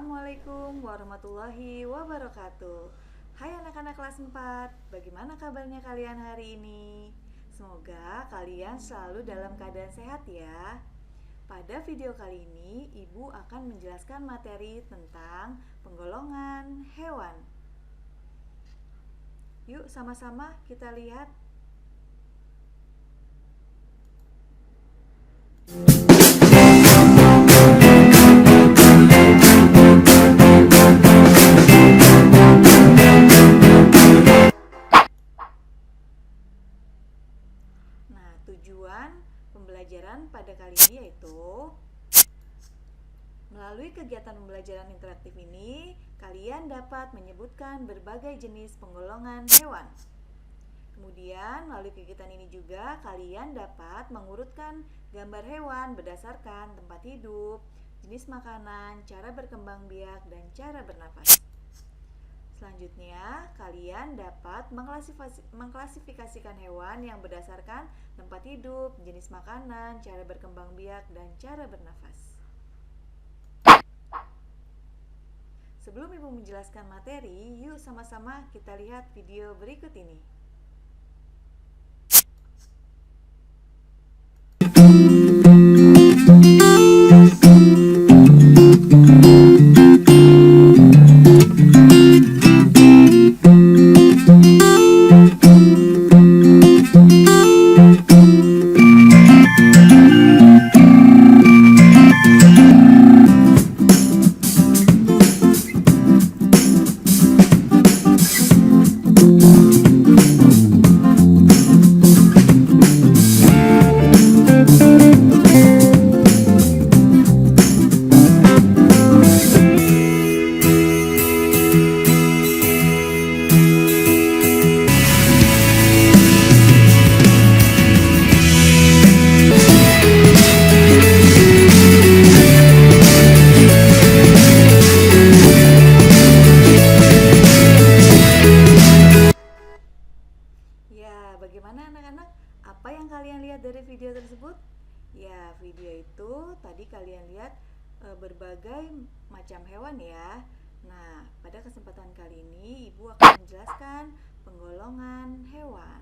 Assalamualaikum warahmatullahi wabarakatuh. Hai anak-anak kelas 4, bagaimana kabarnya kalian hari ini? Semoga kalian selalu dalam keadaan sehat ya. Pada video kali ini, Ibu akan menjelaskan materi tentang penggolongan hewan. Yuk sama-sama kita lihat. Nah, tujuan pembelajaran pada kali ini yaitu melalui kegiatan pembelajaran interaktif ini, kalian dapat menyebutkan berbagai jenis penggolongan hewan. Kemudian, melalui kegiatan ini juga kalian dapat mengurutkan gambar hewan berdasarkan tempat hidup, jenis makanan, cara berkembang biak, dan cara bernafas. Selanjutnya, kalian dapat mengklasifikasikan hewan yang berdasarkan tempat hidup, jenis makanan, cara berkembang biak, dan cara bernafas. Sebelum Ibu menjelaskan materi, yuk sama-sama kita lihat video berikut ini. Ya, bagaimana anak-anak? Apa yang kalian lihat dari video tersebut? Ya, video itu tadi kalian lihat berbagai macam hewan ya. Nah, pada kesempatan kali ini Ibu akan menjelaskan penggolongan hewan.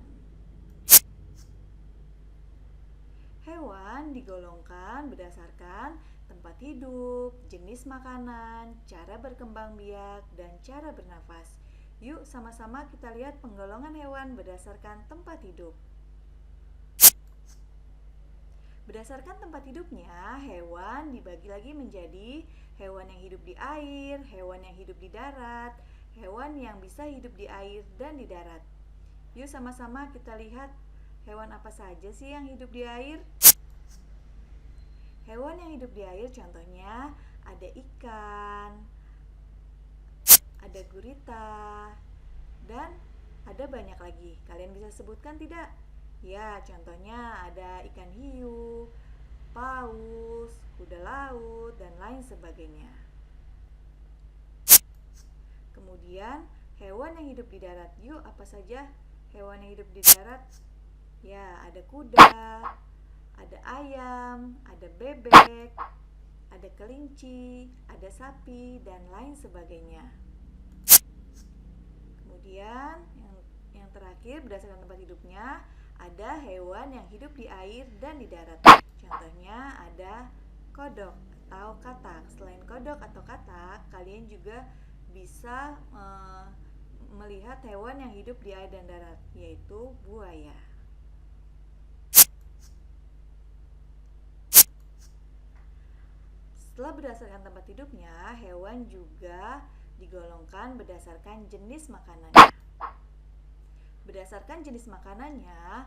Hewan digolongkan berdasarkan tempat hidup, jenis makanan, cara berkembang biak, dan cara bernafas. Yuk sama-sama kita lihat penggolongan hewan berdasarkan tempat hidup. Berdasarkan tempat hidupnya, hewan dibagi lagi menjadi hewan yang hidup di air, hewan yang hidup di darat, hewan yang bisa hidup di air dan di darat. Yuk sama-sama kita lihat hewan apa saja sih yang hidup di air. Hewan yang hidup di air contohnya ada ikan, ada gurita, dan ada banyak lagi. Kalian bisa sebutkan tidak? Ya, contohnya ada ikan hiu, paus, kuda laut, dan lain sebagainya. Kemudian, hewan yang hidup di darat. Yuk, apa saja hewan yang hidup di darat? Ya, ada kuda, ada ayam, ada bebek, ada kelinci, ada sapi, dan lain sebagainya. Kemudian yang terakhir berdasarkan tempat hidupnya ada hewan yang hidup di air dan di darat. Contohnya ada kodok atau katak. Selain kodok atau katak, kalian juga bisa melihat hewan yang hidup di air dan darat, yaitu buaya. Setelah berdasarkan tempat hidupnya, hewan juga digolongkan berdasarkan jenis makanannya. Berdasarkan jenis makanannya,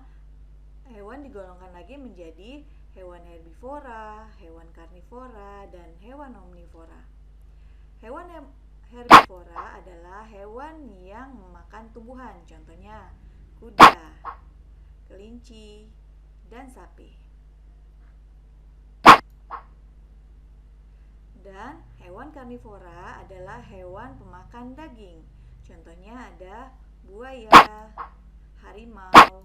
hewan digolongkan lagi menjadi hewan herbivora, hewan karnivora, dan hewan omnivora. Hewan herbivora adalah hewan yang memakan tumbuhan, contohnya kuda, kelinci, dan sapi. Dan hewan karnivora adalah hewan pemakan daging, contohnya ada buaya, harimau,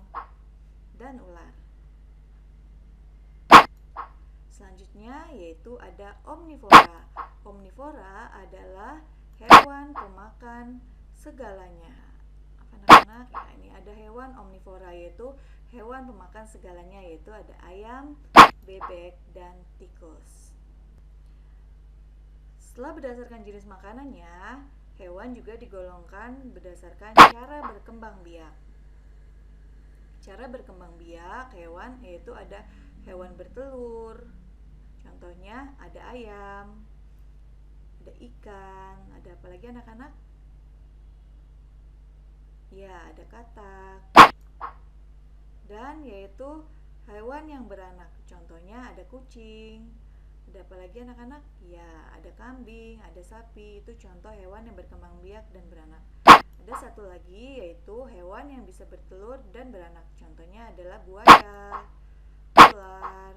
dan ular. Selanjutnya yaitu ada omnivora. Omnivora adalah hewan pemakan segalanya. Apa anak-anak? Ya, ini ada hewan omnivora, yaitu hewan pemakan segalanya, yaitu ada ayam, bebek, dan tikus. Setelah berdasarkan jenis makanannya, hewan juga digolongkan berdasarkan cara berkembang biak. Cara berkembang biak hewan yaitu ada hewan bertelur. Contohnya ada ayam, ada ikan, ada apa lagi anak-anak? Ya, ada katak. Dan yaitu hewan yang beranak. Contohnya ada kucing. Ada apa lagi anak-anak? Ya, ada kambing, ada sapi. Itu contoh hewan yang berkembang biak dan beranak. Ada satu lagi yaitu hewan yang bisa bertelur dan beranak. Contohnya adalah buaya, ular.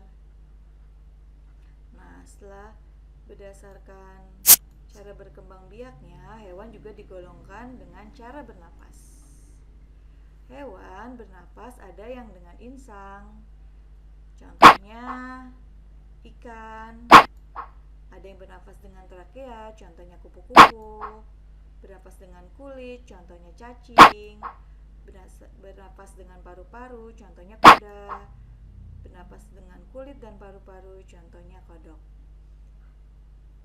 Nah, setelah berdasarkan cara berkembang biaknya, hewan juga digolongkan dengan cara bernapas. Hewan bernapas ada yang dengan insang. Contohnya ikan. Ada yang bernapas dengan trakea, contohnya kupu-kupu. Bernapas dengan kulit, contohnya cacing. Bernapas dengan paru-paru, contohnya kuda. Bernapas dengan kulit dan paru-paru, contohnya kodok.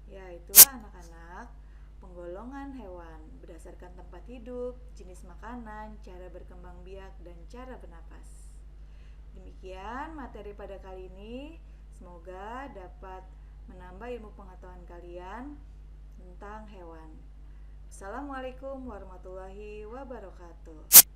Ya, itulah anak-anak penggolongan hewan berdasarkan tempat hidup, jenis makanan, cara berkembang biak, dan cara bernapas. Demikian materi pada kali ini. Semoga dapat menambah ilmu pengetahuan kalian tentang hewan. Assalamualaikum warahmatullahi wabarakatuh.